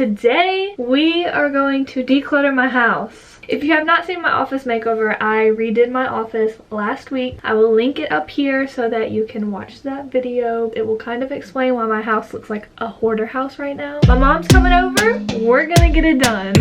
today we are going to declutter my house. If you have not seen my office makeover, I redid my office last week. I will link it up here so that you can watch that video. It will kind of explain why my house looks like a hoarder house right now. My mom's coming over. We're gonna get it done.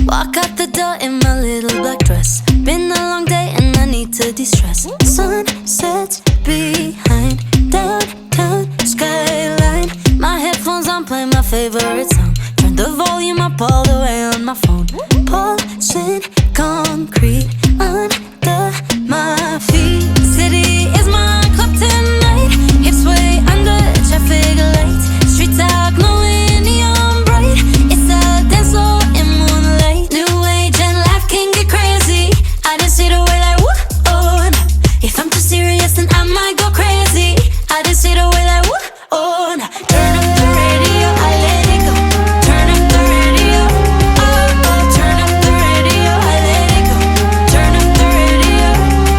Walk out the door in my little black dress. Been a long day and I need to de-stress. Sun sets behind downtown skyline. My headphones on, play my favorite song. Turn the volume up all the way on my phone. Pulsing concrete under my feet. City is my club tonight. Hips way under traffic lights. Street talk, no neon bright. It's a dance floor in moonlight. New age and life can get crazy. I just see the way like whoa, oh, no. If I'm too serious then I might go crazy. I just see the way like whoa, oh, no. Turn up the radio, I let it go. Turn up the radio, oh, oh. Turn up the radio, I let it go. Turn up the radio,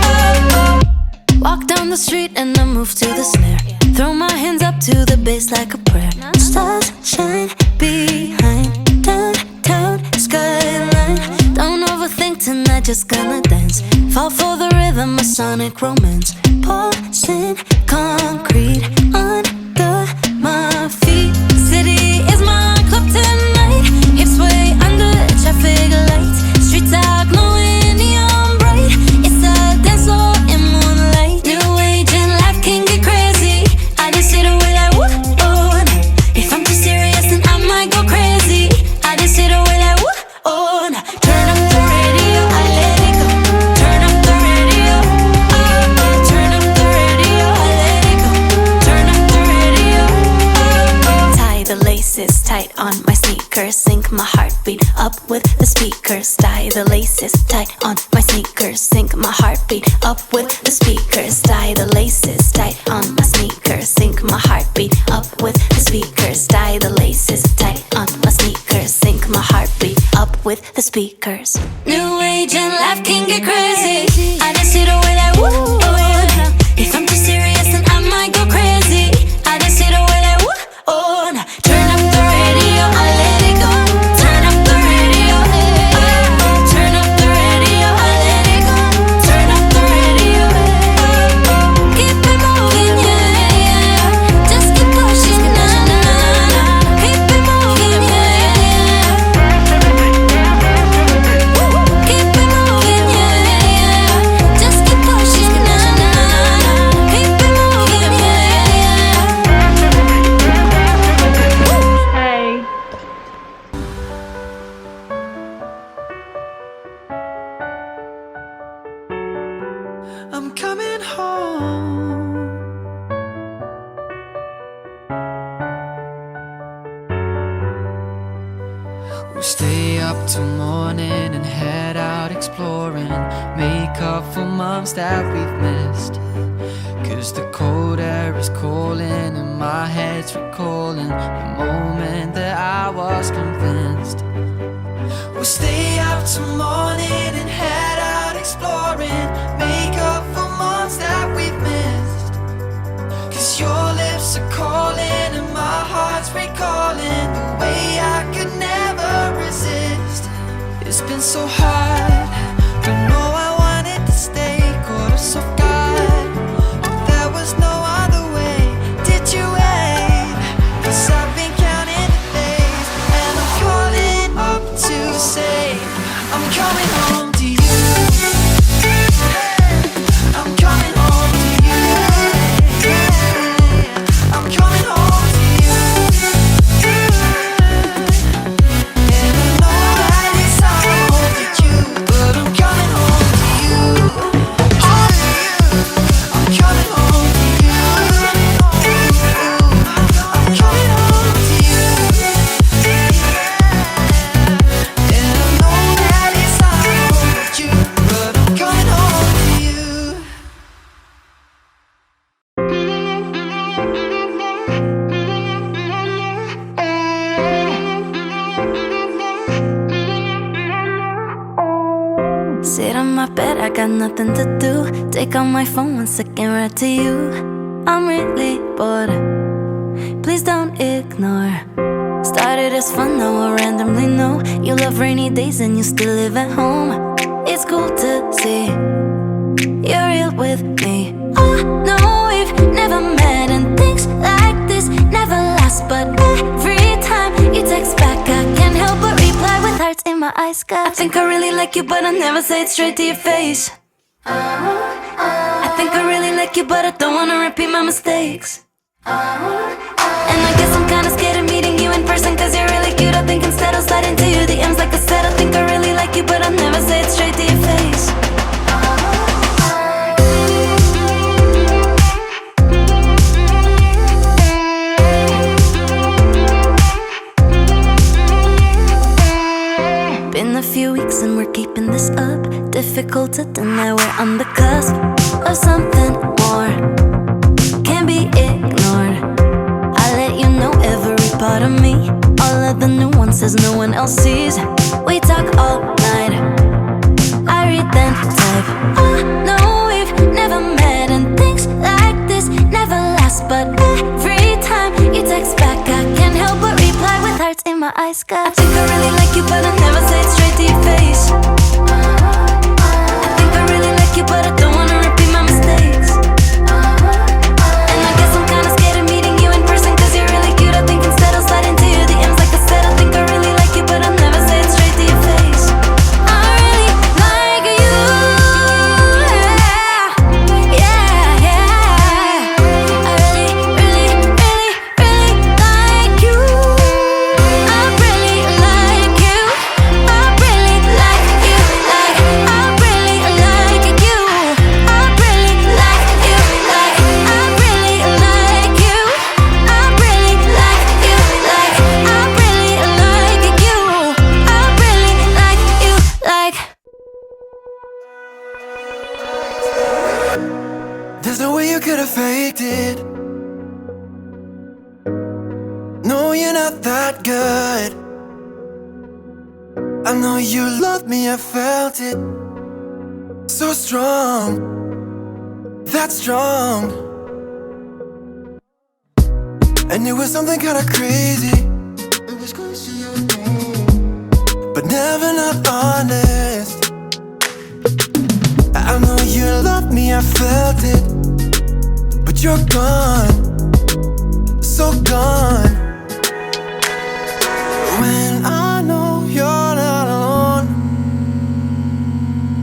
oh, oh. Walk down the street and I move to the snare. Throw my hands up to the bass like a prayer. Stars shine behind downtown skyline. Don't overthink tonight, just gonna dance. Fall for the rhythm, a sonic romance. Pulsing concrete under my feet. City is my club tonight. Hips way under traffic lights. Street talk, no neon bright. It's a dance floor in moonlight. New age and life can get crazy. I just see the way like whoa, oh, no. If I'm too serious then I might go crazy. I just see the way like whoa, oh, no. Turn up the radio, I let it go. Turn up the radio, oh, oh. Turn up the radio, I let it go. Turn up the radio, oh, oh. Tie the laces tight on my sneakers. Sync my heartbeat up with the speakers. Tie the laces tight on my sneakers. Sync my heartbeat up with the speakers. Tie the laces tight on my sneakers. Sync my heartbeat up with the speakers. Tie the laces tight on my sneakers. Sync my heartbeat up with the speakers. New age and life can get crazy. I just see the way like whoa, oh, no. If I'm too serious then I might go crazy. I just see the way like whoa, oh, no. Turn up the radio, I let it go. Turn up the radio, oh, oh. Turn up the radio, I let it go. Turn up the radio, oh, oh. Keep it moving, yeah, yeah. Just keep pushing, nah, nah, nah. Keep it moving, yeah, yeah. Keep it moving, yeah, yeah. Just keep pushing, nah, nah, nah. Keep it moving, yeah, yeah. Hey. I'm coming home. We'll stay up till morning and head out exploring. Make up for months that we've missed. Cause the cold air is calling and my head's recalling the moment that I was convinced. We'll stay up till morning and head out exploring. Make up for months that we've missed. Cause your lips are calling and my heart's recalling the way I could never resist. It's been so hard, but no, I wanted to stay. Caught us off guard, but there was no other way. Did you wait? Cause I've been counting the days, and I'm calling up to say I'm coming home to you. I'm coming home to you. I'm coming home to you. And I know that it's hard with you, but I'm coming home to you. I'm coming home to you. I'm coming home to you. And I know that it's hard with you, but I'm coming home to you. Sit on my bed, I got nothing to do. Take out my phone, 1 second, right to you. I'm really bored. please don't ignore. Started as fun, now I randomly know you love rainy days and you still live at home. It's cool to see you're real with me. Oh no, we've never met and things like this never last. But every time you text back, I can't help but reply with hearts in my eyes. God, I think I really like you, but I never say it straight to your face. I think I really like you, but I don't wanna repeat my mistakes. And I guess I'm kinda scared of meeting you in person, cause you're really cute. I think instead I'll slide into your DMs. Like I said, I think I really like you, but I never say it straight to your face. Been a few weeks and we're keeping this up. Difficult to deny we're on the cusp of something more. Can't be ignored. I let you know every part of me. All of the nuances no one else sees. We talk all night, I read then type. Oh no, we've never met and things like this never last. But every time you text back, I can't help but reply with hearts in my eyes. God, I think I really like you, but I never say it straight to your face. I think I really like you, but I don't wanna repeat my mistakes. And I guess I'm kinda scared of meeting you in person, cause you're really cute. I think instead I'll slide into your DMs. Like I said, I think I really like you, but I never say it straight to your face. I really like you, yeah, yeah. I really, really, really, really like you. I really like you. I really like you. Like, I really like you. I really like you. Like, I really like you. I really like you. Like, I really like you. I really like you. Like. There's no way you could have faked it. No, you're not that good. I know you love me, I felt it. So strong, that strong. And it was something kinda crazy, but never not honest. I know you love me, I felt it. But you're gone, so gone. When I know you're not alone,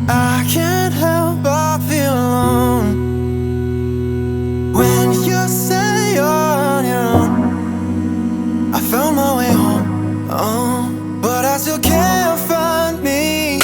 I can't help but feel alone. When you say you're on your own, I found my way home, oh, but I still can't find me.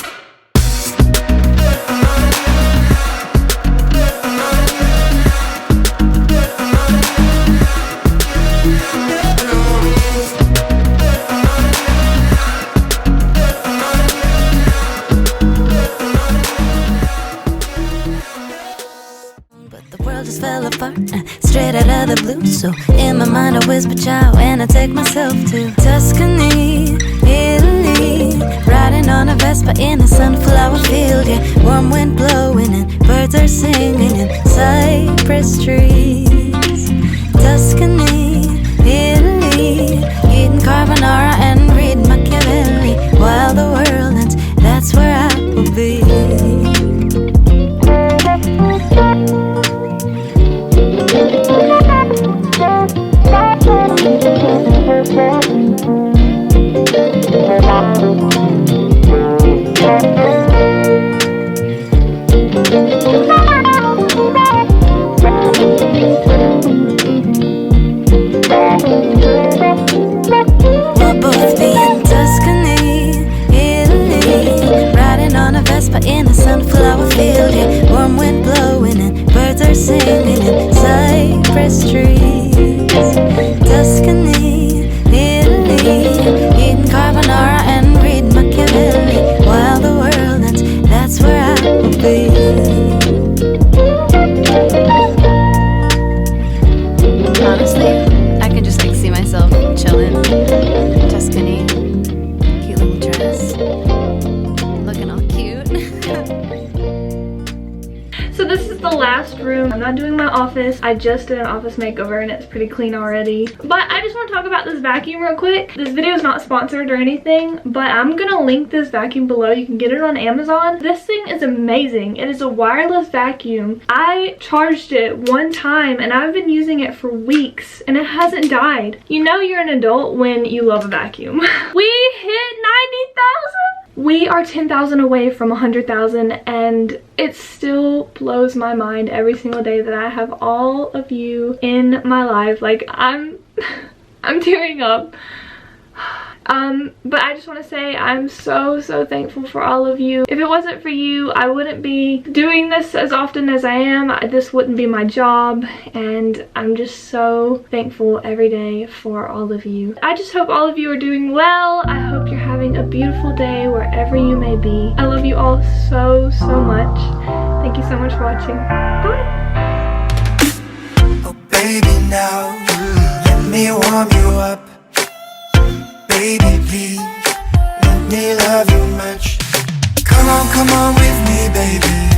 But the world just fell apart, straight out of the blue. So in my mind I whisper ciao, and I take myself to Tuscany, Italy. Riding on a Vespa in a sunflower field, yeah. Warm wind blowing and birds are singing in cypress trees. Tuscany, Italy, eating carbonara and read Machiavelli. While the world ends, that's where I will be. We'll both be in Tuscany, Italy, riding on a Vespa in a sunflower field, yeah. Warm wind blowing and birds are singing in cypress trees. Tuscany, Italy, eating carbonara and read Machiavelli. While the world ends, that's where I will be. Honestly, I can just like see myself chilling, Tuscany, cute little dress, looking all cute. So this is the last last room. I'm not doing my office. I just did an office makeover and it's pretty clean already. But I just want to talk about this vacuum real quick. This video is not sponsored or anything, but I'm gonna link this vacuum below. You can get it on Amazon. This thing is amazing. It is a wireless vacuum. I charged it one time and I've been using it for weeks and it hasn't died. You know you're an adult when you love a vacuum. We hit 90,000. We are 10,000 away from 100,000 and it still blows my mind every single day that I have all of you in my life. Like I'm tearing up. But I just want to say I'm so thankful for all of you. If it wasn't for you, I wouldn't be doing this as often as I am. This wouldn't be my job, and I'm just so thankful every day for all of you. I just hope all of you are doing well. I hope you're having a beautiful day wherever you may be. I love you all so much. Thank you so much for watching. Bye. Oh baby, now let me warm you up. Baby, please, let me love you much. Come on with me, baby.